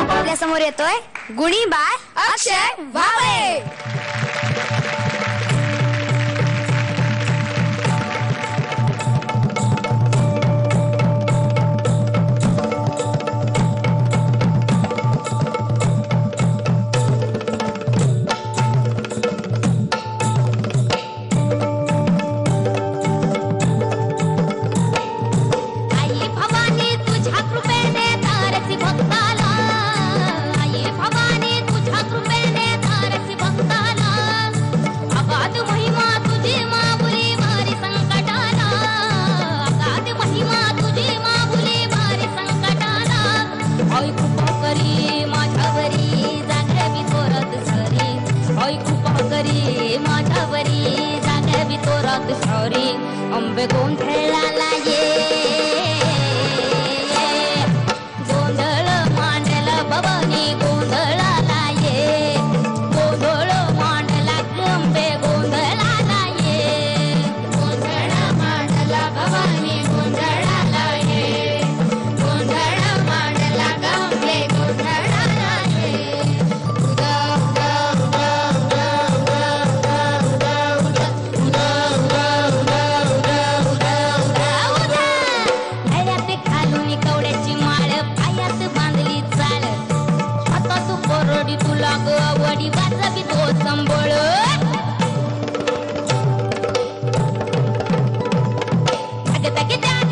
आपल्या समोर येतोय गुणी बाळ अक्षय वावळे. अंबे गोंधळाला ये गोंधळ मांडला भवानी गोंधळाला ये गोंधळ मांडला अंबे गोंधळाला ये गोंधळ मांडला भवानी गोंधळाला ये गोंधळ मांडला अंबे गोंधळाला ये उदा उदा उदा उदा उदा उदा उदा तुला गवडी वाजवी तो संबळ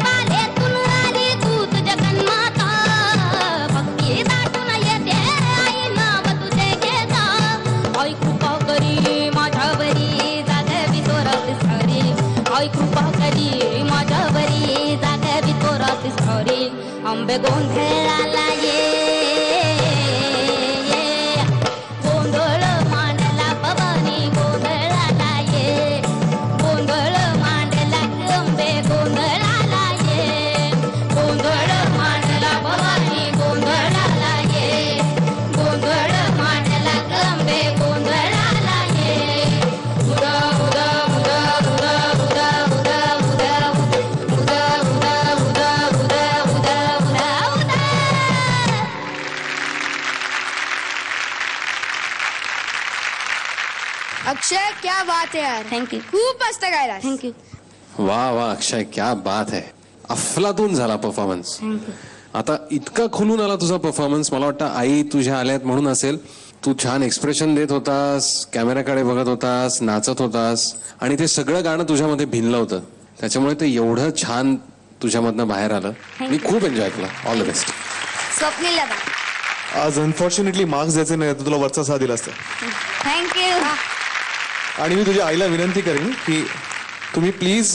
पाले तुन आली तू तुझ्या जन्माता भक्ती दाटून येते आई नाव तुझे घेता आई कृपा करी माझ्यावरी जागवी तोरात सारी आई कृपा करी माझ्यावरी जागवी तोरात सारी अंबे गोंधळाला ये अक्षय क्या बात है यार. थँक्यू. खूप मस्त गायला. थँक्यू. वाह वाह अक्षय क्या बात है. अफलातून झाला परफॉर्मन्स. आता इतका खुलून आला तुझा परफॉर्मन्स. मला वाटतं आई तुझ्या आल्यात म्हणून असेल. तू छान एक्सप्रेशन देत होतास, कॅमेऱ्याकडे बघत होतास, नाचत होतास आणि ते सगळं गाणं तुझ्यामध्ये भिनलं होतं. त्याच्यामुळे ते एवढं छान तुझ्यामधनं बाहेर आलं. मी खूप एन्जॉय केलं. All the best. स्वप्नील दादा. आज अनफॉर्च्युनेटली मार्क्स द्यायचे नाही तर तुला वरचा साथ दिला असता. थँक्यू. आणि मी तुझ्या आईला विनंती करेन की तुम्ही प्लीज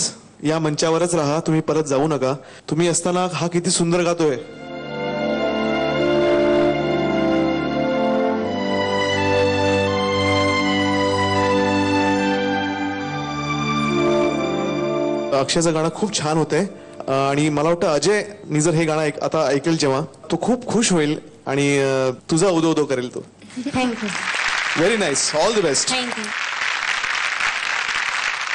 या मंचावरच राहा, तुम्ही परत जाऊ नका. तुम्ही असताना हा किती सुंदर गातोय. अक्षयचं गाणं खूप छान होतंय आणि मला वाटतं अजय मी जर हे गाणं आता ऐकेल जेव्हा तो खूप खुश होईल आणि तुझा उदो उदो करेल तो. Thank you. Very nice. All the best. Thank you.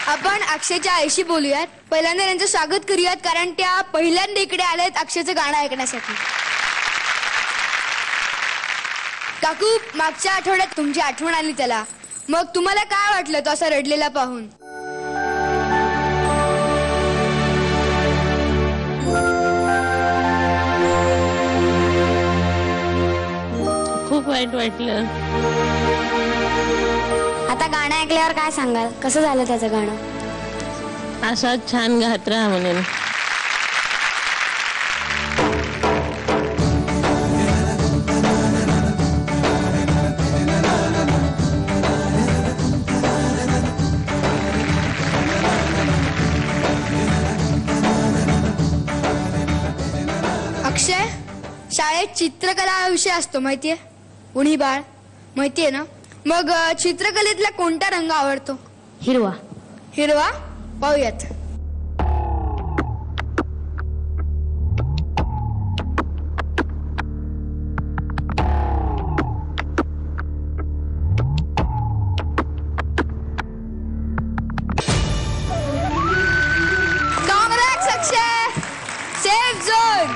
आपण अक्षयच्या आईशी बोलूयात. पहिल्यांदा त्यांचं स्वागत करूयात कारण त्या पहिल्यांदा इकडे आल्यात अक्षयचं गाणं ऐकण्यासाठी. काकू, मागच्या आठवड्यात तुमची आठवण आली त्याला. मग तुम्हाला काय वाटलं तो असा रडलेला पाहून? खूप वाईट वाटलं. आता गाणं ऐकल्यावर काय सांगाल? कसं झालं त्याचं गाणं? असाच छान गात राहा म्हणून. अक्षय, शाळेत चित्रकला हा विषय असतो माहितीये? उणी बाळ माहितीये ना? मग चित्रकलेतला कोणता रंग आवडतो? हिरवा. हिरवा. पाहूयात. काँग्रेस अक्षय. Safe zone.